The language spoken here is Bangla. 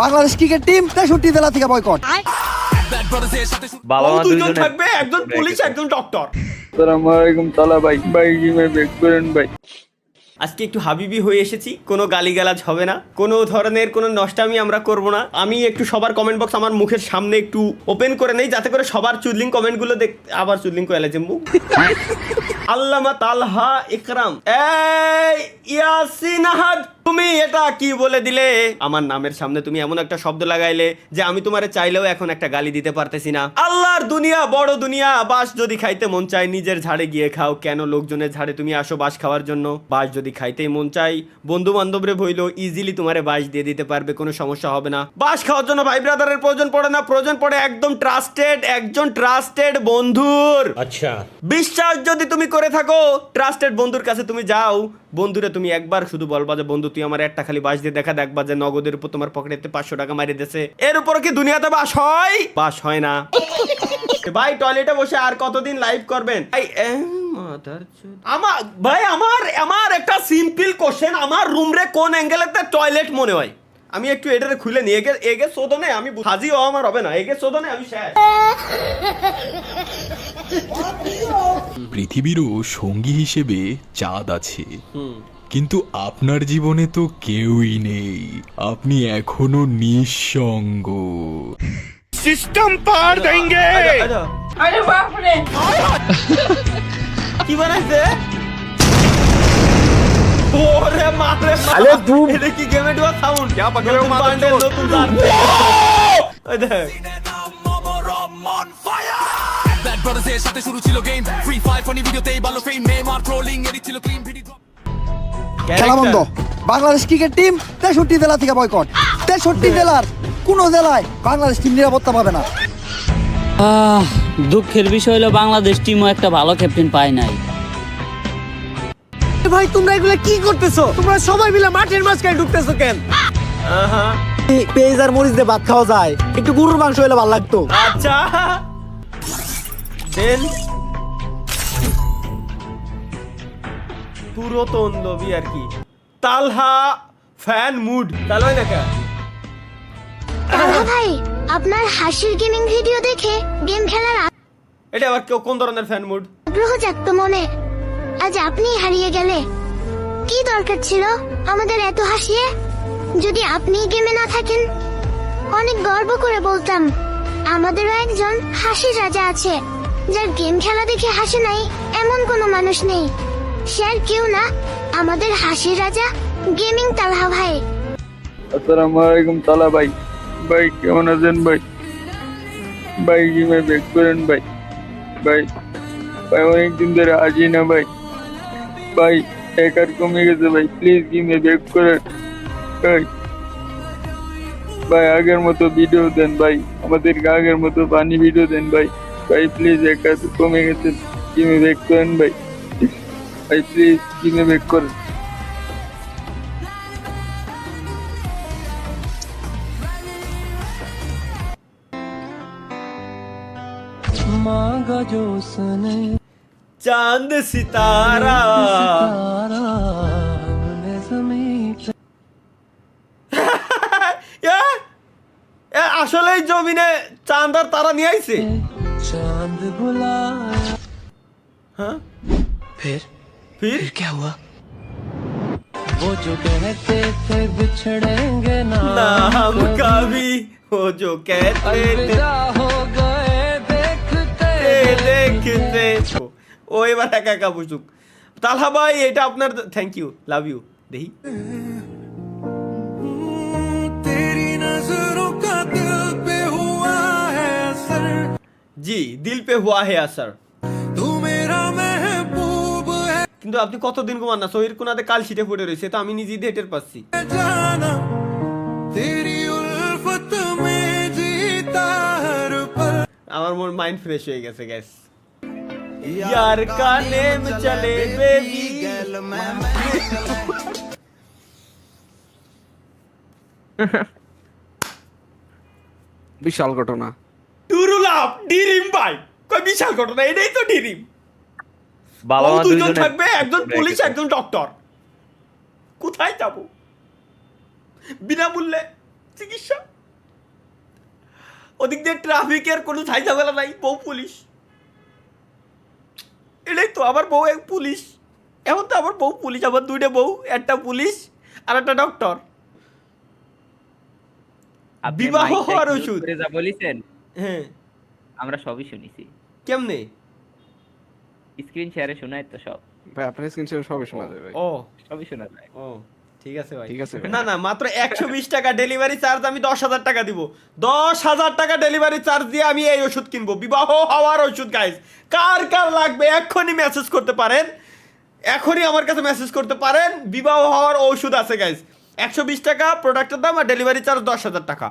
বাংলাদেশ ক্রিকেট টিম 63 জেলা থেকে বয়কট। বাবা মা দুজন দুজনে থাকবে, একজন পুলিশ একজন ডক্টর। আসসালামু আলাইকুম তালা ভাই, ভাই জিমে বেক করেন ভাই। আজকে একটু হাবিবি হয়ে এসেছি, কোনো গালিগালাজ হবে না, কোনো ধরনের কোনো নষ্টামি আমরা করব না। আমি একটু সবার কমেন্ট বক্স আমার মুখের সামনে একটু ওপেন করে নেই, যাতে করে সবার চুদলিং কমেন্টগুলো আবার চুদলিং করে যে মুখ আল্লামা তালহা ইকরাম, এই ইয়াসিন আহাদ, তুমি এটা কি বলে দিলে? আমার নামের সামনে তুমি এমন একটা শব্দ লাগাইলে যে আমি তোমারে চাইলেও এখন একটা গালি দিতে পারতেছি না। আল্লাহর দুনিয়া বড় দুনিয়া, বাস যদি খাইতে মন চায় নিজের ঝাড়ে গিয়ে খাও, কেন লোকজনের ঝাড়ে তুমি আসো বাস খাওয়ার জন্য? বাস যদি খাইতেই মন চাই, বন্ধু বান্ধবরে বইলো ইজিলি তোমারে বাস দিয়ে দিতে পারবে, কোনো সমস্যা হবে না। বাস খাওয়ার জন্য ভাই ব্রাদারের প্রয়োজন পড়ে না, প্রয়োজন পড়ে একদম একজন ট্রাস্টেড বন্ধুর। আচ্ছা, বিশ্বাস যদি তুমি করে থাকো, ট্রাস্টেড বন্ধুর কাছে তুমি যাও, বন্ধুরে তুমি একবার শুধু বলবা যে বন্ধু তুই আমার একটা খালি বাস দিয়ে দেখা, দেখবা যে নগদের উপর তোমার পকেটে 500 টাকা মারি দিয়েছে। এর উপর কি দুনিয়াতে বাস হয়? বাস হয় না। ভাই টয়লেটে বসে আর কতদিন লাইভ করবেন? আমার একটা সিম্পল কোশ্চেন, আমার রুম রে কোন অ্যাঙ্গেলেতে টয়লেট মনে হয়? আমি একটু এটারে খুলে নিয়ে এগে শোধনে আমি হাজি হওয়া আমার হবে না, এগে শোধনে আমি শেষ। পৃথিবীরও সঙ্গী হিসেবে চাঁদ আছে, কিন্তু আপনার জীবনে তো কেউই নেই, আপনি এখনো নিঃসঙ্গ। সিস্টেম পার দেंगे। আরে বাপ রে, কি বানাইছে? ওরে মারে আলে বুম, এটা কি গেমে ডুয়া সাউন্ড? क्या पकड़े हो बांडे নতুন দাঁত। ওই দেখ ব্যাড ব্রাদার্সের সাথে শুরু ছিল গেম, ফ্রি ফায়ার ফানি ভিডিওতেই ভালো ফেম, নেইমার ট্রোলিং এরই ছিল ক্লিন ভিডিও। খেলা বন্ধ। বাংলাদেশ ক্রিকেট টিম 63 জেলা থেকে বয়কট। 63 জেলার কোন জেলায় বাংলাদেশ টিম নিরাপত্তা পাবে না। দুঃখের বিষয় হলো বাংলাদেশ টিমও একটা ভালো ক্যাপ্টেন পায় নাই। ভাই তোমরা এগুলা কি করতেছো? তোমরা সবাই মিলে মাঠের মাঝখানে ঢুকতেছো কেন? পেঁয়াজ আর মরিচ দিয়ে ভাত খাওয়া যায়, একটু গরুর মাংস হলে ভালো লাগতো। আচ্ছা দেন পুরো তন্দবি আর কি। তালহা ফ্যান মুড তালই না কা ভাই আপনার হাসির গেমিং ভিডিও দেখে গেম খেলার এটা আবার কোন ধরনের ফ্যান মুড? আগ্রহ জাগতো মনে। আজ আপনি হারিয়ে গেলে কি দরকার ছিল আমাদের এত হাসিয়ে? যদি আপনি গেমে না থাকেন, অনেক গর্ব করে বলতাম আমাদেরও একজন হাসির রাজা আছে, যার গেম খেলা দেখে হাসে নাই এমন কোনো মানুষ নেই। সে আর কেউ না, আমাদের হাসির রাজা গেমিং তালহা ভাই। আসসালামু আলাইকুম তালা ভাই, ভাই কেমন আছেন ভাই? ভাই জিমে বেক করেন ভাই। ভাই ভাই অনেকদিন ধরে আসি না ভাই, ভাই একার কমে গেছে ভাই, প্লিজ জিমে বেক করেন ভাই। ভাই আগের মতো ভিডিও দেন ভাই, আমাদেরকে আগের মতো পানি ভিডিও দেন ভাই। ভাই প্লিজ একার কমে গেছে, জিমে বেক করেন ভাই। ভাই প্লিজ জিমে বেক করেন। मांगा जो उसने চাঁদ সিতারা हमने ज़मीं पे আসলেই জমিনে চাঁদ আর তারা নিয়ে আইছে। चांद बुलाया। হ্যাঁ फिर ফির क्या हुआ? वो जो कहते थे बिछड़ेंगे ना, ना हम कभी वो जो कहते थे अलविदा हो गए देखते দেখতে। ও এবার একা একা বুঝুক। তালহা ভাই এটা আপনার, থ্যাংক ইউ, লাভ ইউ। দেখি জি দিল পে হুয়া হে আসর। কিন্তু আপনি কতদিন ঘুমান না? শরীর কোনাতে কাল শীতে পড়ে রয়েছে, তো আমি নিজেই হেটের পাচ্ছি। আমার মন মাইন্ড ফ্রেশ হয়ে গেছে গ্যাস। यार का नेम चले बेबी বিশাল ঘটনা। টুরুলাপ ডিরিম ভাই, কই বিশাল ঘটনা? এটাই তো ডিরিম। বাবা মা দুজন দুজনে থাকবে, একজন পুলিশ একজন ডক্টর। কোথায় যাব বিনামূল্যে? চিকিৎসা। ওদিক দিয়ে ট্রাফিকের কোনো ঝামেলা নাই, বউ পুলিশ। এটাই তো আমার বউ এক পুলিশ, এখন তো আমার বউ পুলিশ, আমার দুইটা বউ, একটা পুলিশ আর একটা ডক্টর। বিবাহ হওয়ার ওষুধ যা বলেছেন হ্যাঁ আমরা সবই শুনেছি, কেমনে? স্ক্রিন শেয়ারে শোনায় তো সব, ভাই আপনার স্ক্রিন শেয়ার সবই শোনা যায় ভাই। ও সবই শোনা যায়। ও ঠিক আছে ভাই, ঠিক আছে ভাই। না না মাত্র 120 টাকা ডেলিভারি চার্জ, আমি 10,000 টাকা দিব। 10,000 টাকা ডেলিভারি চার্জ দিয়ে আমি এই ওষুধ কিনবো, বিবাহ হওয়ার ওষুধ গাইস। কার কার লাগবে এখনই মেসেজ করতে পারেন, এখনই আমার কাছে মেসেজ করতে পারেন। বিবাহ হওয়ার ওষুধ আছে গাইস, 120 টাকা প্রোডাক্টের দাম আর ডেলিভারি চার্জ 10,000 টাকা।